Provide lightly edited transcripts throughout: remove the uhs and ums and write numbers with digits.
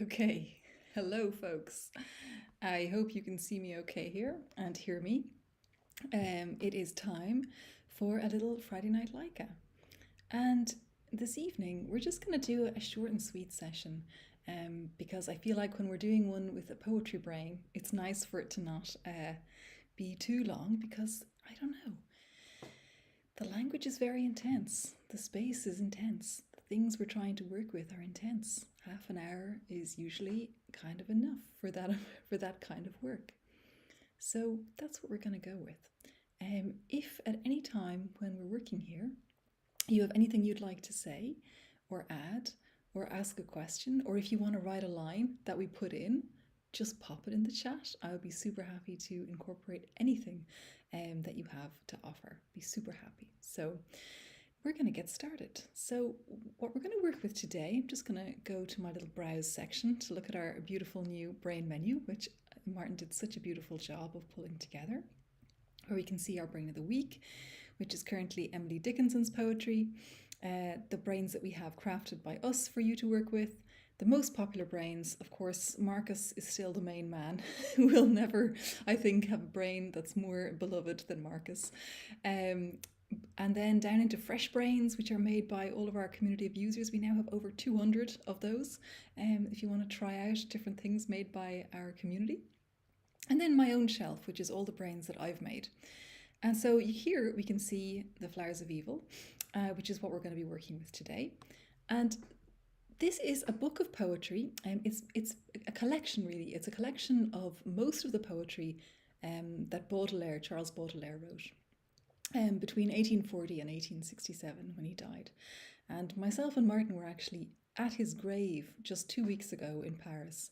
Okay, hello folks. I hope you can see me okay here and hear me. It is time for a little Friday Night LAIKA. And this evening, we're just going to do a short and sweet session because I feel like when we're doing one with a poetry brain, it's nice for it to not be too long because I don't know. The language is very intense, the space is intense, the things we're trying to work with are intense. Half an hour is usually kind of enough for that for that kind of work. So that's what we're going to go with. If at any time when we're working here you have anything you'd like to say or add or ask a question, or if you want to write a line that we put in, just pop it in the chat. I would be super happy to incorporate anything that you have to offer. Be super happy. So we're going to get started. So what we're going to work with today, I'm just going to go to my little browse section to look at our beautiful new brain menu, which Martin did such a beautiful job of pulling together, where we can see our brain of the week, which is currently Emily Dickinson's poetry, the brains that we have crafted by us for you to work with, the most popular brains. Of course, Marcus is still the main man. We'll never, I think, have a brain that's more beloved than Marcus. And then down into fresh brains, which are made by all of our community of users. We now have over 200 of those, if you want to try out different things made by our community. And then my own shelf, which is all the brains that I've made. And so here we can see the Flowers of Evil, which is what we're going to be working with today. And this is a book of poetry. It's a collection, really. It's a collection of most of the poetry that Charles Baudelaire wrote between 1840 and 1867 when he died. And myself and Martin were actually at his grave just 2 weeks ago in Paris,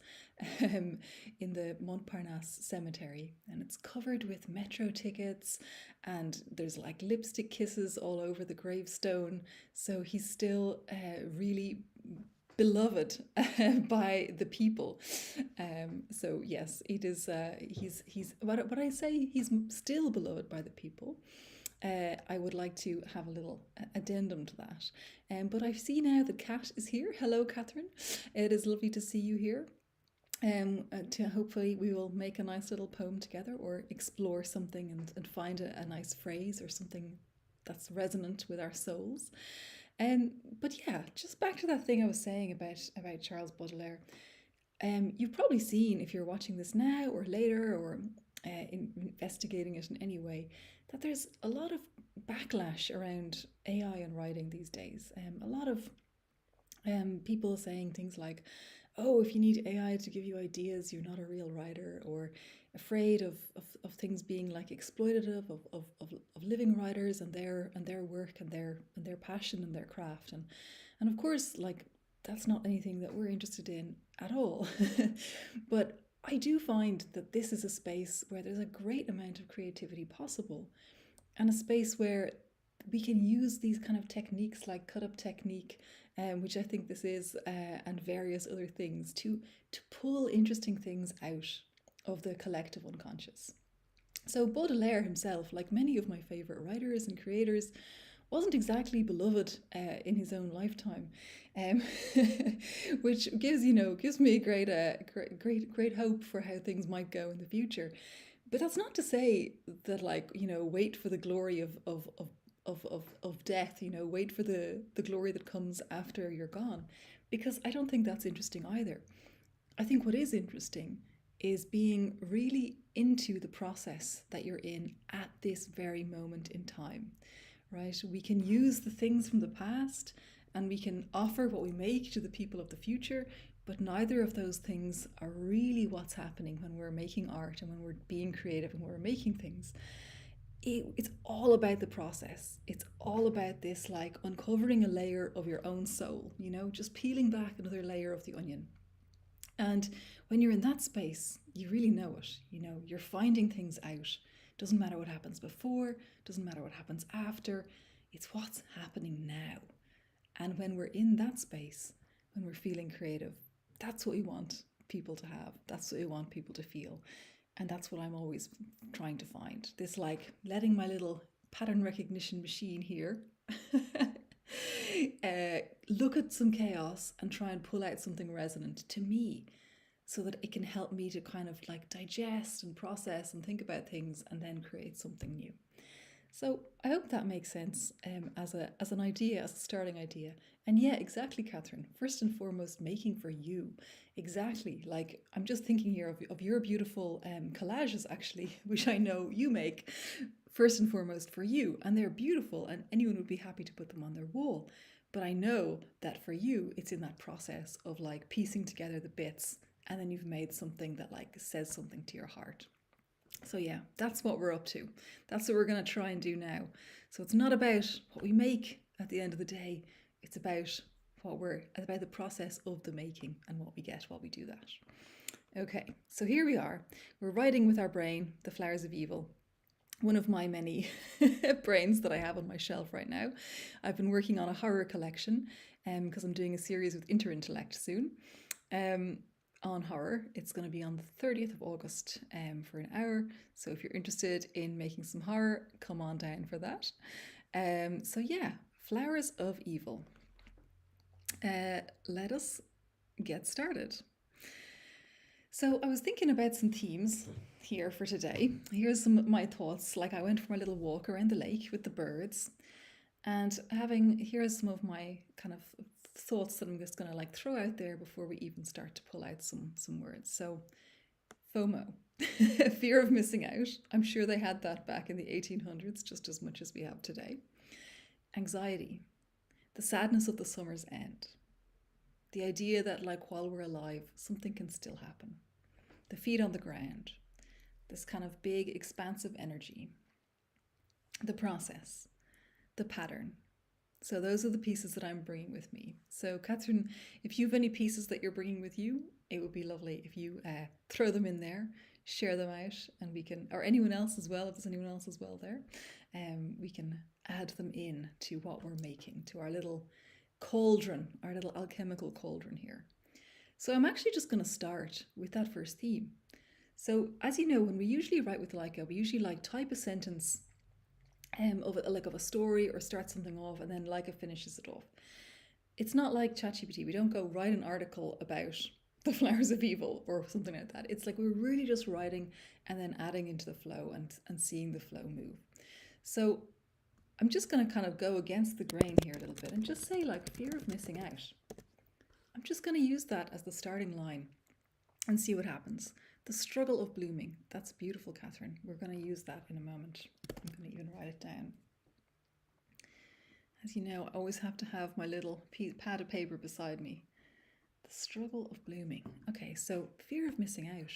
in the Montparnasse cemetery, and it's covered with metro tickets, and there's like lipstick kisses all over the gravestone. So he's still really beloved by the people. So yes, it is. He's what I say. He's still beloved by the people. I would like to have a little addendum to that. But I see now that Kat is here. Hello, Catherine. It is lovely to see you here. To hopefully we will make a nice little poem together, or explore something and find a nice phrase or something that's resonant with our souls. But yeah, just back to that thing I was saying about Charles Baudelaire. You've probably seen, if you're watching this now or later, or investigating it in any way, that there's a lot of backlash around AI and writing these days. A lot of people saying things like, oh, if you need AI to give you ideas, you're not a real writer, or afraid of things being like exploitative of living writers and their work and their passion and their craft. And of course, like, that's not anything that we're interested in at all. But I do find that this is a space where there's a great amount of creativity possible, and a space where we can use these kind of techniques like cut-up technique, which I think this is, and various other things to pull interesting things out of the collective unconscious. So Baudelaire himself, like many of my favourite writers and creators, wasn't exactly beloved in his own lifetime, which gives me great hope for how things might go in the future. But that's not to say that, like, wait for the glory of death, wait for the glory that comes after you're gone, because I don't think that's interesting either. I think what is interesting is being really into the process that you're in at this very moment in time. Right? We can use the things from the past and we can offer what we make to the people of the future, but neither of those things are really what's happening when we're making art and when we're being creative and when we're making things. It's all about the process. It's all about this, like, uncovering a layer of your own soul, just peeling back another layer of the onion. And when you're in that space, you really know it. You're finding things out. Doesn't matter what happens before, doesn't matter what happens after, it's what's happening now. And when we're in that space, when we're feeling creative, that's what we want people to have. That's what we want people to feel. And that's what I'm always trying to find. This, like, letting my little pattern recognition machine here look at some chaos and try and pull out something resonant to me, so that it can help me to kind of like digest and process and think about things and then create something new. So I hope that makes sense as an idea, as a starting idea. And yeah, exactly, Catherine. First and foremost, making for you. Exactly. Like I'm just thinking here of your beautiful collages, actually, which I know you make first and foremost for you. And they're beautiful, and anyone would be happy to put them on their wall. But I know that for you, it's in that process of like piecing together the bits, and then you've made something that like says something to your heart. So yeah, that's what we're up to. That's what we're going to try and do now. So it's not about what we make at the end of the day. It's about about the process of the making and what we get while we do that. Okay, so here we are. We're writing with our brain, The Flowers of Evil. One of my many brains that I have on my shelf right now. I've been working on a horror collection because I'm doing a series with Interintellect soon. On horror. It's going to be on the 30th of August for an hour. So if you're interested in making some horror, come on down for that. So yeah, Flowers of Evil. Let us get started. So I was thinking about some themes here for today. Here's some of my thoughts. Like I went for a little walk around the lake with the birds, and here's some of my kind of thoughts that I'm just going to like throw out there before we even start to pull out some words. So FOMO, fear of missing out. I'm sure they had that back in the 1800s just as much as we have today. Anxiety, the sadness of the summer's end. The idea that like while we're alive, something can still happen. The feet on the ground, this kind of big expansive energy. The process, the pattern. So those are the pieces that I'm bringing with me. So Catherine, if you have any pieces that you're bringing with you, it would be lovely if you throw them in there, share them out, and we can, or anyone else as well, if there's anyone else as well there, we can add them in to what we're making, to our little cauldron, our little alchemical cauldron here. So I'm actually just going to start with that first theme. So as you know, when we usually write with LAIKA, we usually like type a sentence of a story or start something off, and then LAIKA finishes it off. It's not like ChatGPT. We don't go write an article about the Flowers of Evil or something like that. It's like we're really just writing and then adding into the flow and seeing the flow move. So I'm just going to kind of go against the grain here a little bit and just say like fear of missing out. I'm just going to use that as the starting line and see what happens. The struggle of blooming. That's beautiful, Catherine. We're going to use that in a moment. I'm going to even write it down. As you know, I always have to have my little pad of paper beside me. The struggle of blooming. Okay, so fear of missing out.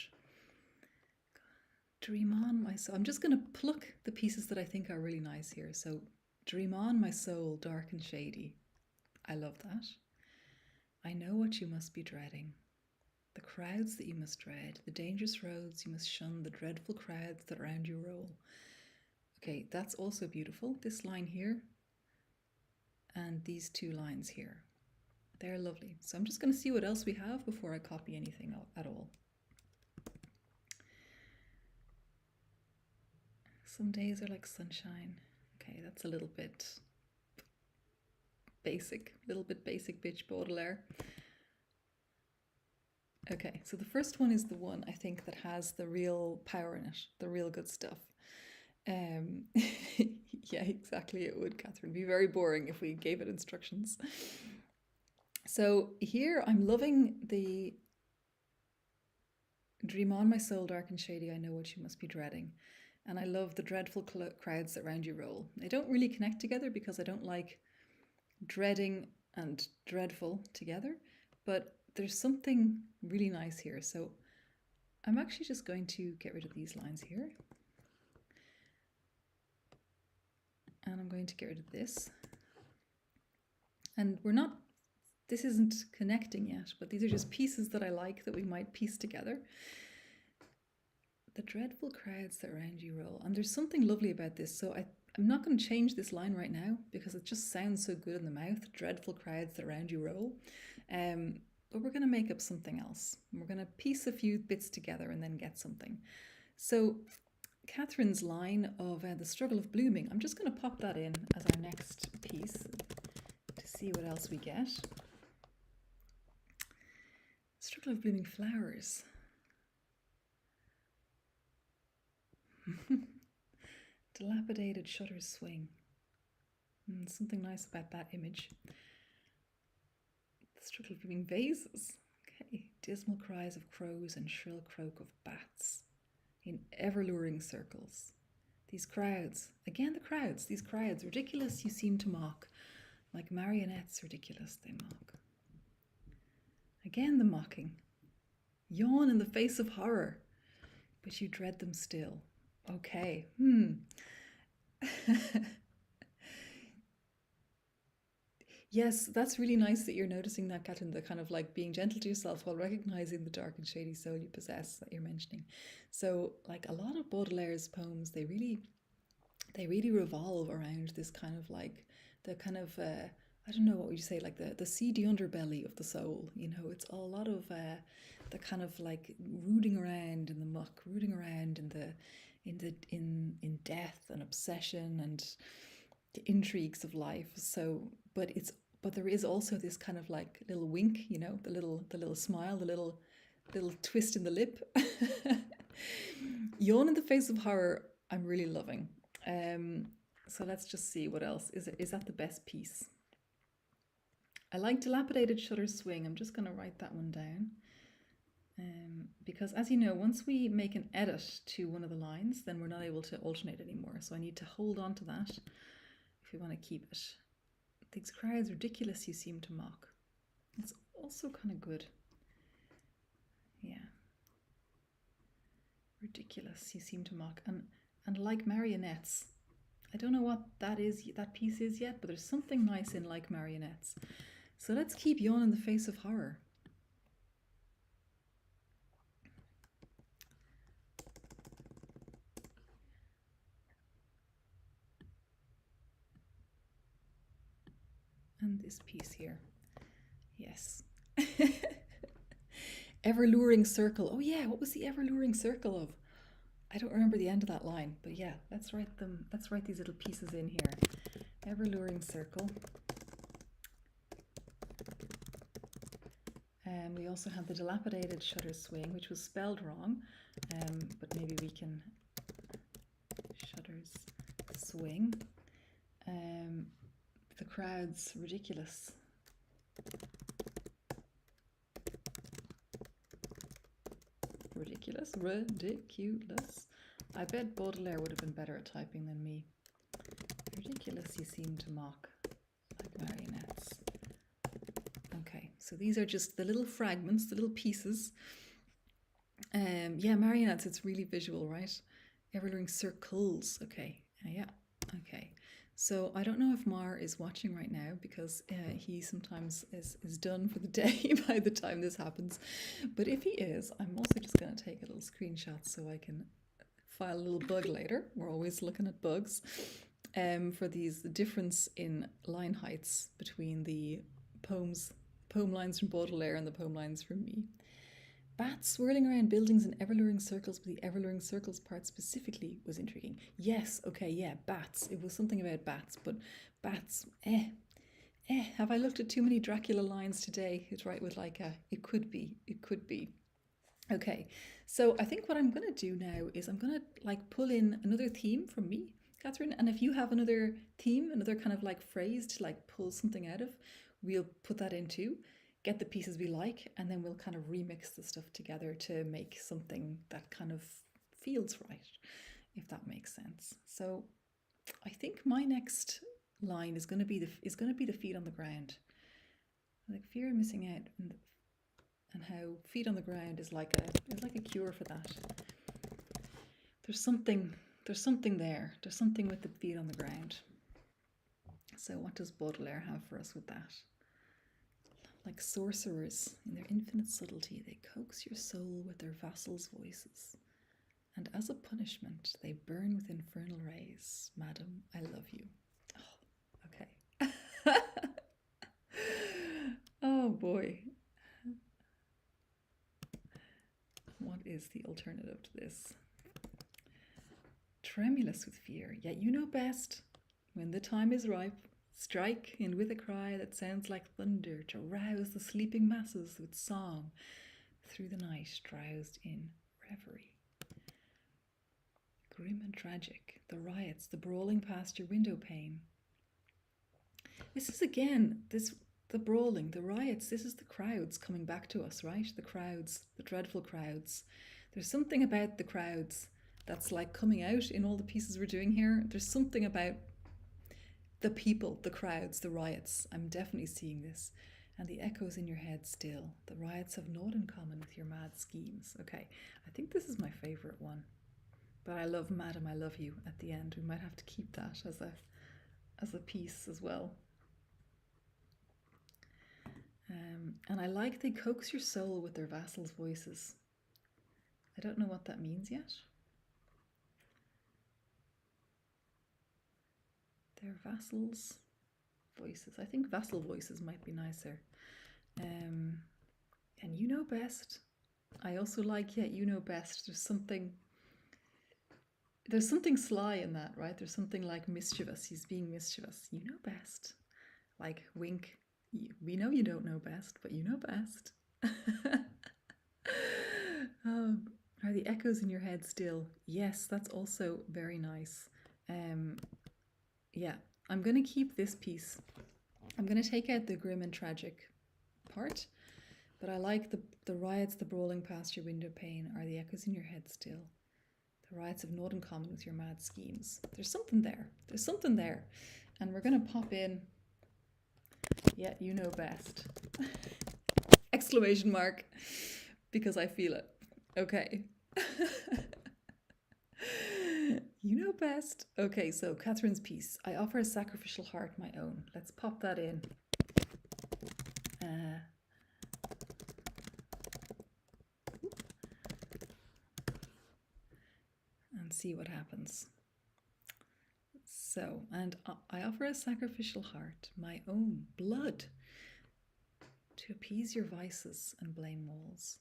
Dream on, my soul. I'm just going to pluck the pieces that I think are really nice here. So, dream on, my soul, dark and shady. I love that. I know what you must be dreading. The crowds that you must dread, the dangerous roads you must shun, the dreadful crowds that around you roll. Okay, that's also beautiful. This line here and these two lines here. They're lovely. So I'm just going to see what else we have before I copy anything at all. Some days are like sunshine. Okay, that's a little bit basic, bitch Baudelaire. Okay, so the first one is the one I think that has the real power in it, the real good stuff. Yeah, exactly, it would, Catherine. Be very boring if we gave it instructions. So here I'm loving the dream on, my soul, dark and shady, I know what you must be dreading. And I love the dreadful crowds that round you roll. They don't really connect together because I don't like dreading and dreadful together, but there's something really nice here. So I'm actually just going to get rid of these lines here. And I'm going to get rid of this. And this isn't connecting yet, but these are just pieces that I like that we might piece together. The dreadful crowds that around you roll. And there's something lovely about this. So I'm not going to change this line right now because it just sounds so good in the mouth. Dreadful crowds that around you roll. But we're going to make up something else. We're going to piece a few bits together and then get something. So Catherine's line of the struggle of blooming, I'm just going to pop that in as our next piece to see see what else we get. Struggle of blooming flowers. Dilapidated shutters swing. Something nice about that image. The struggle of blooming vases. Okay. Dismal cries of crows and shrill croak of bats in ever-luring circles. These crowds, again the crowds, these crowds, ridiculous you seem to mock. Like marionettes, ridiculous they mock. Again the mocking. Yawn in the face of horror, but you dread them still. Okay, Yes, that's really nice that you're noticing that, Catherine, the kind of like being gentle to yourself while recognizing the dark and shady soul you possess that you're mentioning. So like a lot of Baudelaire's poems, they really revolve around this kind of like the kind of I don't know, what would you say, like the seedy underbelly of the soul. You know, it's a lot of the kind of like rooting around in the muck, rooting around in death and obsession and the intrigues of life. So, but there is also this kind of like little wink, you know, the little smile, the little twist in the lip. Yawn in the face of horror, I'm really loving. So let's just see what else. Is that the best piece? I like dilapidated shutters swing. I'm just going to write that one down. Because as you know, once we make an edit to one of the lines, then we're not able to alternate anymore. So I need to hold on to that if we want to keep it. These crowds ridiculous you seem to mock. It's also kind of good. Yeah. Ridiculous you seem to mock. And like marionettes. I don't know what that piece is yet, but there's something nice in like marionettes. So let's keep yawn in the face of horror. And this piece here. Yes. Ever-luring circle. Oh yeah, what was the ever-luring circle of? I don't remember the end of that line, but yeah, let's write these little pieces in here. Ever-luring circle. We also have the dilapidated shutters swing, which was spelled wrong, but maybe we can shutters swing. The crowds ridiculous. Ridiculous. I bet Baudelaire would have been better at typing than me. Ridiculous you seem to mock, like marionettes. Okay, so these are just the little fragments, the little pieces. Yeah, marionettes, it's really visual, right? Ever-luring circles. Okay, yeah, okay. So I don't know if Mar is watching right now because he sometimes is done for the day by the time this happens. But if he is, I'm also just going to take a little screenshot so I can file a little bug later. We're always looking at bugs for the difference in line heights between the poem lines from Baudelaire and the poem lines from me. Bats swirling around buildings in ever-luring circles, but the ever-luring circles part specifically was intriguing. Yes, okay, yeah, bats. It was something about bats, but bats, have I looked at too many Dracula lines today? It's right with LAIKA. It could be. Okay, so I think what I'm going to do now is I'm going to like pull in another theme from me, Catherine, and if you have another theme, another kind of like phrase to like pull something out of, we'll put that into. Get the pieces we like, and then we'll kind of remix the stuff together to make something that kind of feels right, if that makes sense. So I think my next line is going to be the feet on the ground. Like fear of missing out, and how feet on the ground is like a cure for that. There's something there. There's something with the feet on the ground. So what does Baudelaire have for us with that? Like sorcerers, in their infinite subtlety, they coax your soul with their vassals' voices. And as a punishment, they burn with infernal rays. Madam, I love you. Oh, okay. Oh boy. What is the alternative to this? Tremulous with fear, yet you know best. When the time is ripe, Strike in with a cry that sounds like thunder to rouse the sleeping masses with song through the night, drowsed in reverie. Grim and tragic, the riots, the brawling past your window pane. This is again, the brawling, the riots, this is the crowds coming back to us, right? The crowds, the dreadful crowds. There's something about the crowds that's like coming out in all the pieces we're doing here. There's something about the people, the crowds, the riots. I'm definitely seeing this. And the echoes in your head still. The riots have naught in common with your mad schemes. Okay, I think this is my favourite one. But I love Madam, I Love You at the end. We might have to keep that as a piece as well. And I like they coax your soul with their vassals' voices. I don't know what that means yet. Their vassals' voices. I think vassal voices might be nicer. And you know best. I also like, yeah, you know best. There's something sly in that, right? There's something like mischievous. He's being mischievous. You know best. Like wink. We know you don't know best, but you know best. Are the echoes in your head still? Yes, that's also very nice. Yeah, I'm going to keep this piece. I'm going to take out the grim and tragic part, but I like the riots, the brawling past your window pane. Are the echoes in your head still? The riots have naught in common with your mad schemes. There's something there. There's something there. And we're going to pop in, yeah, you know best. Exclamation mark, because I feel it. Okay. You know best. Okay, so Catherine's piece. I offer a sacrificial heart, my own. Let's pop that in. And see what happens. So, and I offer a sacrificial heart, my own blood, to appease your vices and blame walls.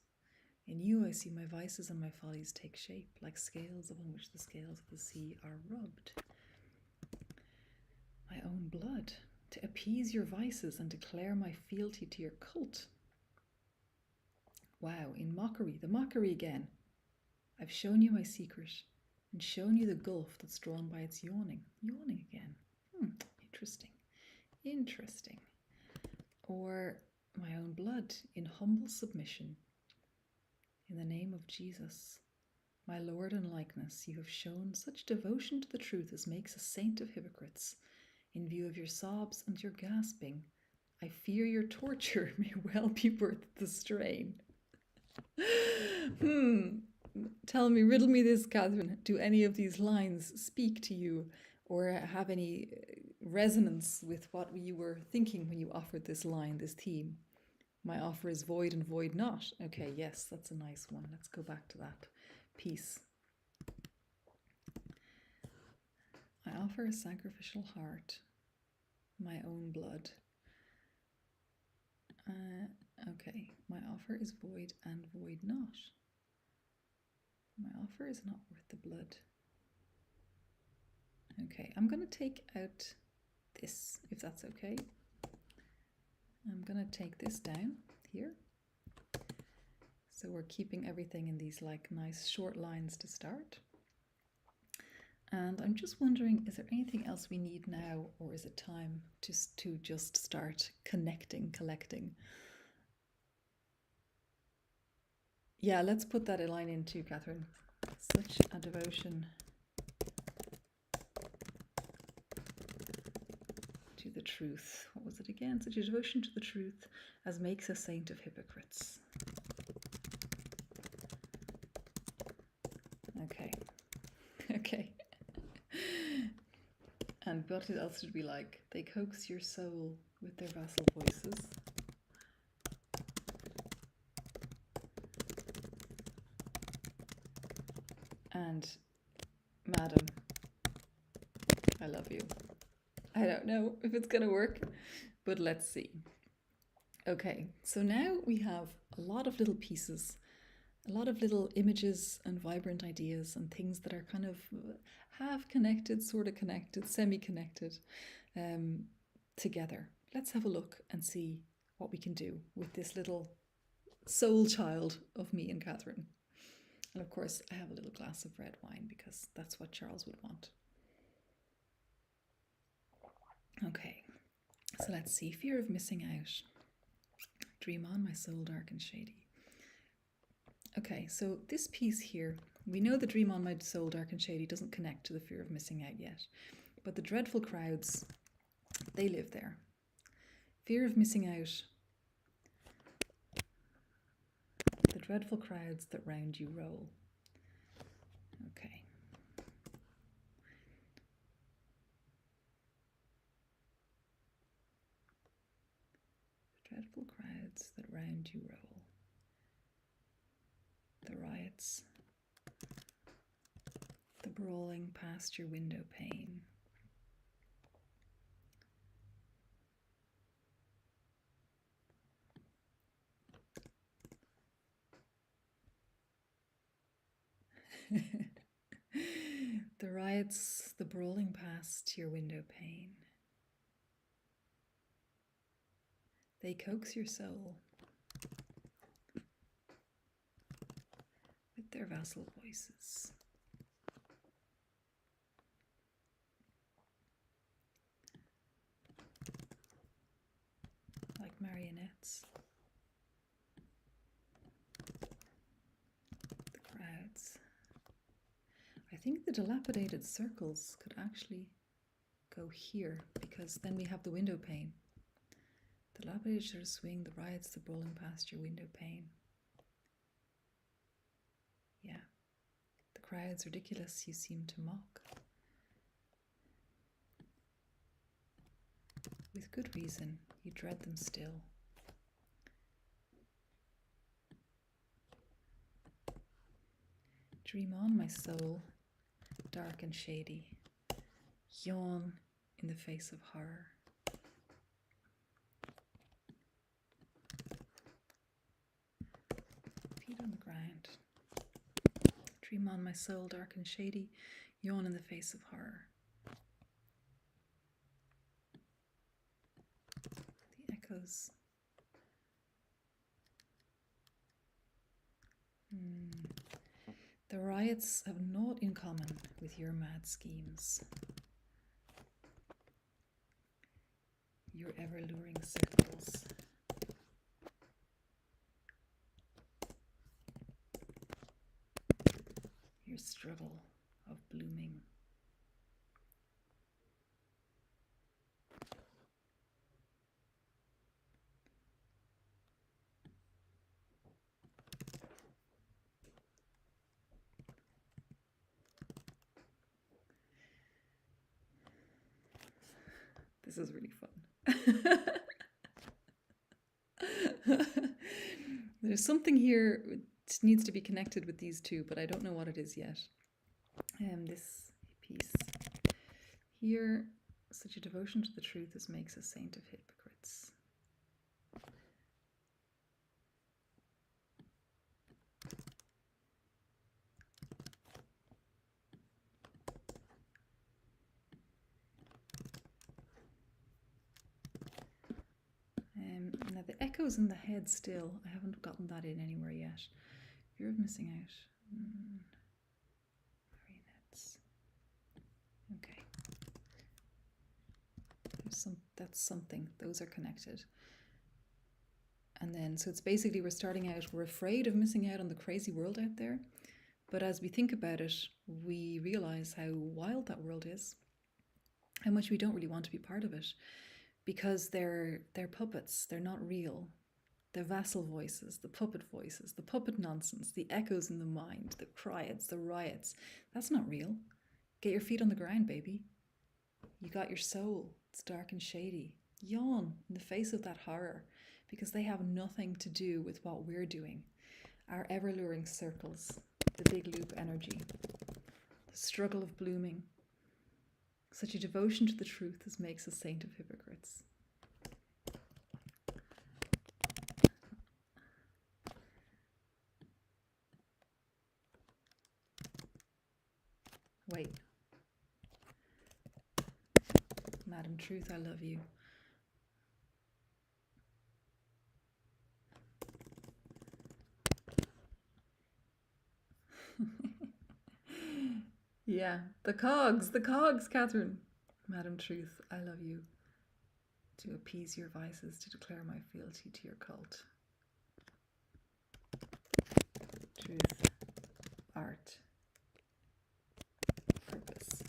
In you I see my vices and my follies take shape, like scales upon which the scales of the sea are rubbed. My own blood, to appease your vices and declare my fealty to your cult. Wow, in mockery, the mockery again. I've shown you my secret and shown you the gulf that's drawn by its yawning. Yawning again. Interesting. Interesting. Or my own blood, in humble submission. In the name of Jesus, my Lord and likeness, you have shown such devotion to the truth as makes a saint of hypocrites. In view of your sobs and your gasping, I fear your torture may well be worth the strain. Tell me, riddle me this, Catherine. Do any of these lines speak to you or have any resonance with what you were thinking when you offered this line, this theme? My offer is void and void not. Okay, yes, that's a nice one. Let's go back to that piece. I offer a sacrificial heart, my own blood. Okay, my offer is void and void not. My offer is not worth the blood. Okay, I'm going to take out this, if that's okay. I'm going to take this down here. So we're keeping everything in these like nice short lines to start. And I'm just wondering, is there anything else we need now, or is it time to just start collecting? Yeah, let's put that line in too, Catherine. Such a devotion to the truth. What was it again? Such a devotion to the truth as makes a saint of hypocrites. Okay. Okay. And what else did we like? They coax your soul with their vassal voices. And Madam, I love you. I don't know if it's gonna work, but let's see. Okay, so now we have a lot of little pieces, a lot of little images and vibrant ideas and things that are kind of half connected, sort of connected, semi-connected. together. Let's have a look and see what we can do with this little soul child of me and Catherine. And of course, I have a little glass of red wine because that's what Charles would want. Okay, so let's see. Fear of missing out. Dream on, my soul dark and shady. Okay, so this piece here, we know the dream on, my soul dark and shady doesn't connect to the fear of missing out yet. But the dreadful crowds, they live there. Fear of missing out. The dreadful crowds that round you roll. Okay. The dreadful crowds that round you roll. The riots. The brawling past your window pane. The riots, the brawling past your window pane. They coax your soul with their vassal voices. Like marionettes. The crowds. I think the dilapidated circles could actually go here because then we have the window pane. The dilapidated swing, the riots, the brawling past your window pane. Yeah. The crowds ridiculous you seem to mock. With good reason, you dread them still. Dream on, my soul, dark and shady. Yawn in the face of horror. Feet on the ground. Dream on, my soul, dark and shady. Yawn in the face of horror. The echoes. The riots have naught in common with your mad schemes. Your ever-luring circles. Your struggle of blooming. This is really fun. There's something here that needs to be connected with these two, but I don't know what it is yet. This piece here, such a devotion to the truth as makes a saint of hypocrites. Now the echoes in the head still, I haven't gotten that in anywhere yet. Fear of missing out. Marionettes. Okay. That's something. Those are connected. And then, so it's basically we're starting out, we're afraid of missing out on the crazy world out there. But as we think about it, we realize how wild that world is, how much we don't really want to be part of it. Because they're puppets, they're not real. They're vassal voices, the puppet nonsense, the echoes in the mind, the criots, the riots. That's not real. Get your feet on the ground, baby. You got your soul. It's dark and shady. Yawn in the face of that horror, because they have nothing to do with what we're doing. Our ever-luring circles, the big loop energy, the struggle of blooming. Such a devotion to the truth as makes a saint of hypocrites. Wait. Madam Truth, I love you. Yeah, the cogs, Catherine. Madam Truth, I love you. To appease your vices, to declare my fealty to your cult. Truth, art, purpose.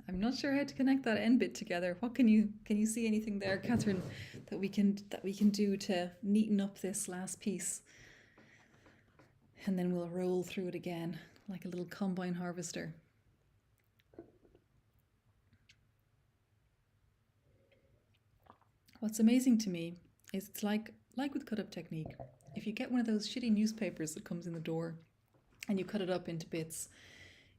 I'm not sure how to connect that end bit together. What can you see anything there, Catherine, that we can do to neaten up this last piece? And then we'll roll through it again like a little combine harvester. What's amazing to me is it's like with cut up technique. If you get one of those shitty newspapers that comes in the door and you cut it up into bits,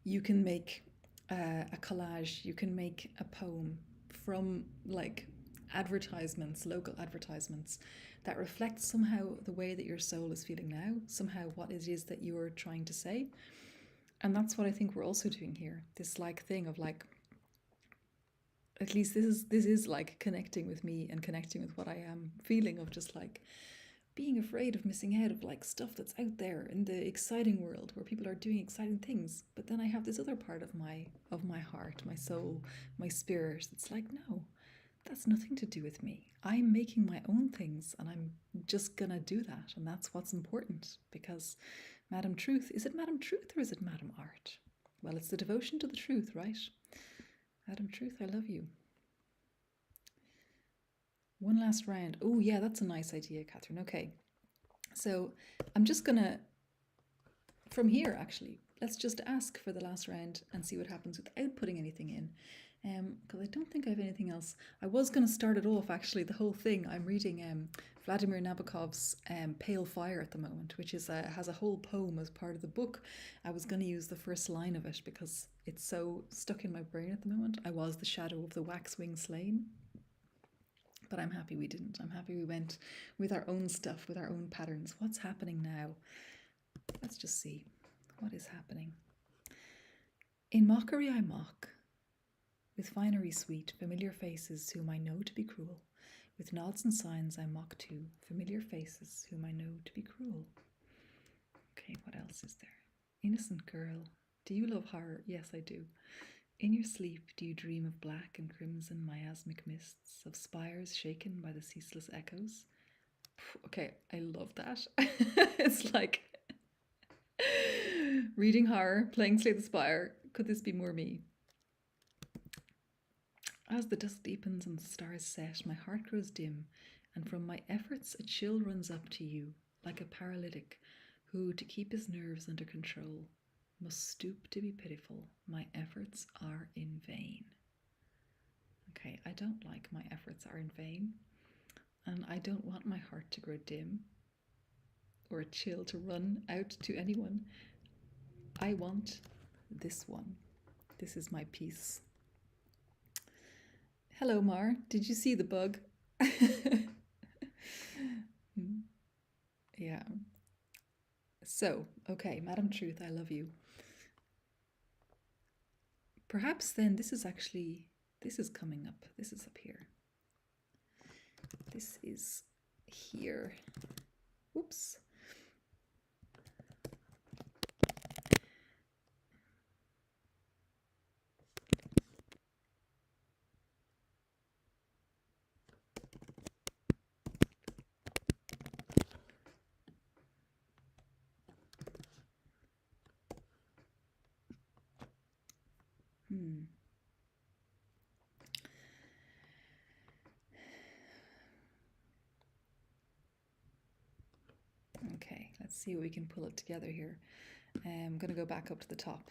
you can make a collage, you can make a poem from like advertisements, local advertisements that reflect somehow the way that your soul is feeling now, somehow what it is that you're trying to say. And that's what I think we're also doing here. This like thing of like, at least this is like connecting with me and connecting with what I am feeling, of just like being afraid of missing out of like stuff that's out there in the exciting world where people are doing exciting things. But then I have this other part of my heart, my soul, my spirit that's like, no, that's nothing to do with me. I'm making my own things and I'm just gonna do that. And that's what's important, because Madam Truth, is it Madam Truth or is it Madam Art? Well, it's the devotion to the truth, right? Madam Truth, I love you. One last round. Oh, yeah, that's a nice idea, Catherine. Okay. So I'm just going to, from here, actually, let's just ask for the last round and see what happens without putting anything in. Because I don't think I have anything else. I was going to start it off, actually, the whole thing. I'm reading Vladimir Nabokov's Pale Fire at the moment, which is has a whole poem as part of the book. I was going to use the first line of it because it's so stuck in my brain at the moment. I was the shadow of the waxwing slain. But I'm happy we didn't. I'm happy we went with our own stuff, with our own patterns. What's happening now? Let's just see. What is happening? In mockery I mock. With finery sweet, familiar faces whom I know to be cruel. With nods and signs I mock too, familiar faces whom I know to be cruel. Okay, what else is there? Innocent girl, do you love horror? Yes, I do. In your sleep, do you dream of black and crimson miasmic mists, of spires shaken by the ceaseless echoes? Okay, I love that. It's like reading horror, playing Slay the Spire. Could this be more me? As the dusk deepens and the stars set, my heart grows dim, and from my efforts a chill runs up to you, like a paralytic who, to keep his nerves under control, must stoop to be pitiful. My efforts are in vain. Okay, I don't like my efforts are in vain, and I don't want my heart to grow dim or a chill to run out to anyone. I want this one. This is my piece. Hello, Mar. Did you see the bug? Yeah. So, okay, Madam Truth, I love you. Perhaps then this is coming up. This is up here. This is here. Whoops. Okay, let's see what we can pull it together here. I'm going to go back up to the top.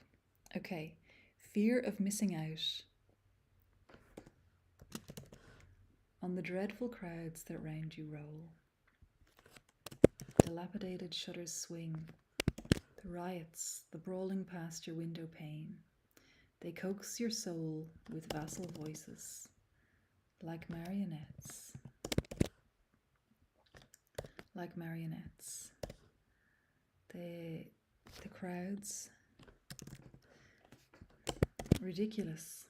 Okay, fear of missing out on the dreadful crowds that round you roll. Dilapidated shutters swing, the riots, the brawling past your window pane. They coax your soul with vassal voices, like marionettes. like marionettes. The crowds, ridiculous.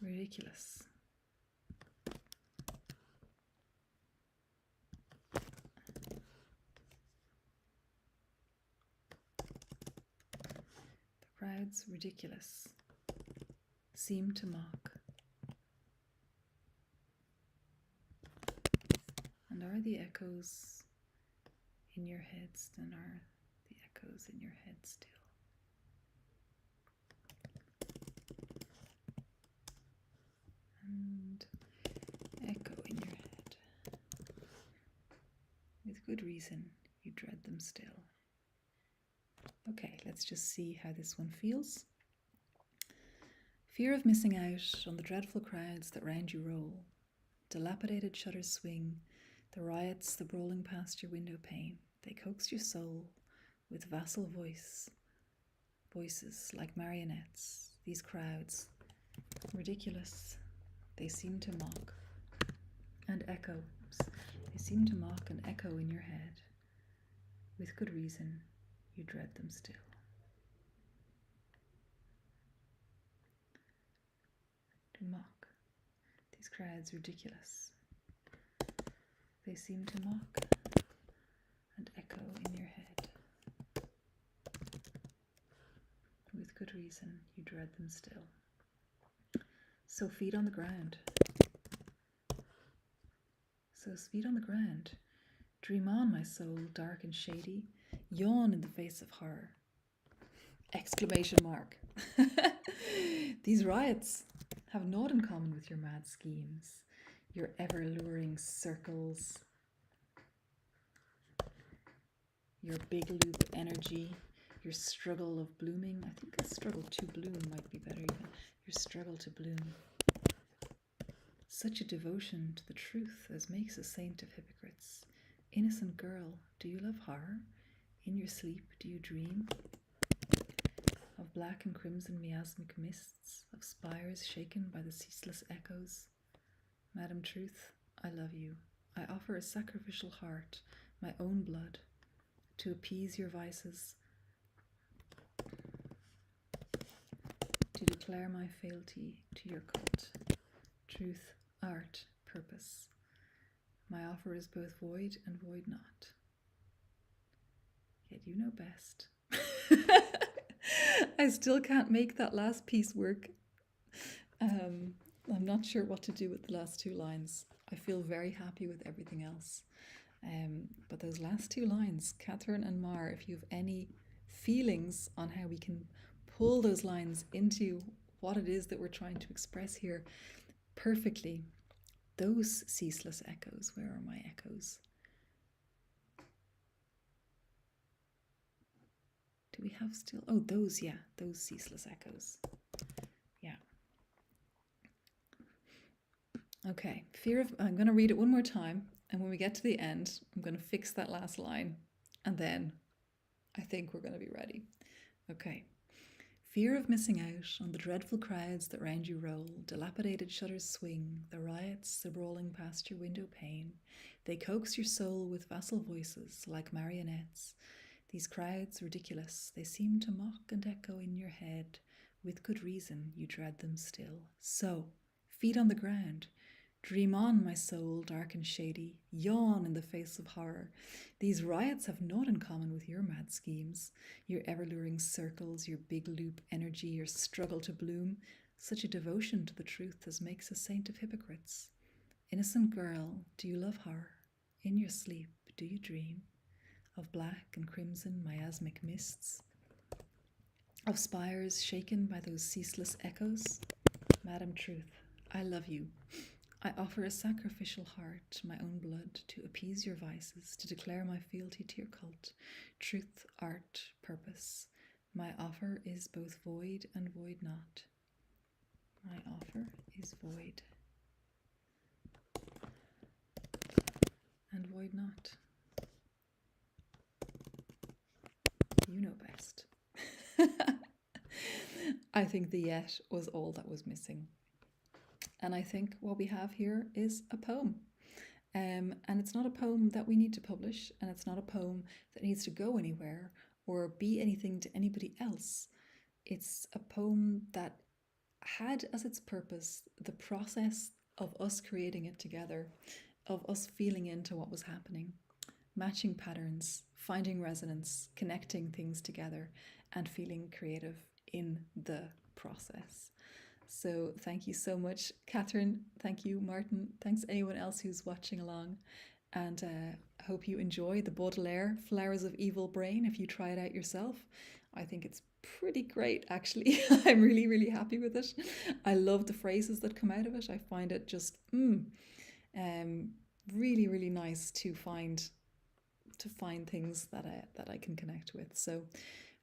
Ridiculous. The crowds, ridiculous, seem to mock. And are the echoes in your heads, then are the echoes in your head still? And echo in your head. With good reason, you dread them still. Okay, let's just see how this one feels. Fear of missing out on the dreadful crowds that round you roll. Dilapidated shutters swing, the riots, the brawling past your window pane. They coax your soul with vassal voices like marionettes. These crowds, ridiculous, they seem to mock and echo. They seem to mock and echo in your head. With good reason, you dread them still. To mock. These crowds, ridiculous. They seem to mock and echo in your head. With good reason, you dread them still. So feet on the ground. So feet on the ground. Dream on, my soul, dark and shady. Yawn in the face of horror. Exclamation mark. These riots have naught in common with your mad schemes, your ever-luring circles, your big loop energy, your struggle of blooming. I think a struggle to bloom might be better even. Your struggle to bloom. Such a devotion to the truth as makes a saint of hypocrites. Innocent girl, do you love horror? In your sleep, do you dream of black and crimson miasmic mists, of spires shaken by the ceaseless echoes? Madam Truth, I love you. I offer a sacrificial heart, my own blood, to appease your vices, to declare my fealty to your cult. Truth, art, purpose. My offer is both void and void not. Yet you know best. I still can't make that last piece work. I'm not sure what to do with the last two lines. I feel very happy with everything else. But those last two lines, Catherine and Mar, if you have any feelings on how we can pull those lines into what it is that we're trying to express here perfectly. Those ceaseless echoes, where are my echoes? Do we have still? Oh, those, yeah, those ceaseless echoes. Yeah. Okay, I'm going to read it one more time, and when we get to the end, I'm going to fix that last line, and then I think we're going to be ready. Okay. Fear of missing out on the dreadful crowds that round you roll, dilapidated shutters swing, the riots, the brawling past your window pane. They coax your soul with vassal voices like marionettes. These crowds, ridiculous, they seem to mock and echo in your head. With good reason, you dread them still. So, feet on the ground. Dream on, my soul, dark and shady. Yawn in the face of horror. These riots have naught in common with your mad schemes, your ever-luring circles, your big loop energy, your struggle to bloom. Such a devotion to the truth as makes a saint of hypocrites. Innocent girl, do you love horror? In your sleep, do you dream of black and crimson miasmic mists? Of spires shaken by those ceaseless echoes? Madam Truth, I love you. I offer a sacrificial heart, my own blood, to appease your vices, to declare my fealty to your cult. Truth, art, purpose. My offer is both void and void not. My offer is void and void not. You know best. I think the yet was all that was missing. And I think what we have here is a poem. And it's not a poem that we need to publish, and it's not a poem that needs to go anywhere or be anything to anybody else. It's a poem that had as its purpose the process of us creating it together, of us feeling into what was happening, matching patterns, finding resonance, connecting things together, and feeling creative in the process. So thank you so much, Catherine. Thank you, Martin. Thanks anyone else who's watching along. And hope you enjoy the Baudelaire Flowers of Evil Brain if you try it out yourself. I think it's pretty great, actually. I'm really, really happy with it. I love the phrases that come out of it. I find it just really, really nice to find things that I can connect with. So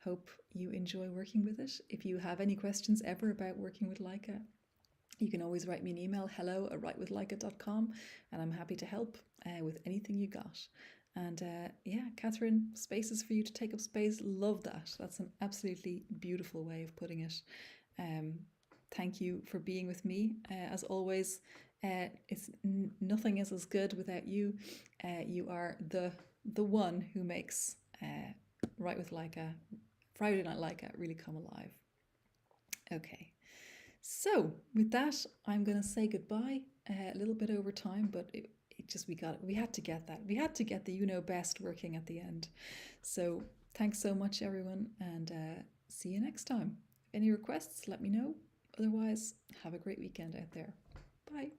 hope you enjoy working with it. If you have any questions ever about working with LAIKA, you can always write me an email, hello@writewithlaika.com, and I'm happy to help with anything you got. And yeah, Catherine, spaces for you to take up space. Love that. That's an absolutely beautiful way of putting it. Thank you for being with me. As always, nothing is as good without you. You are the one who makes Write with LAIKA, Friday Night LAIKA really come alive. Okay. So with that, I'm going to say goodbye. A little bit over time, but we had to get that. We had to get the you know best working at the end. So thanks so much, everyone, and see you next time. Any requests, let me know. Otherwise, have a great weekend out there. Bye.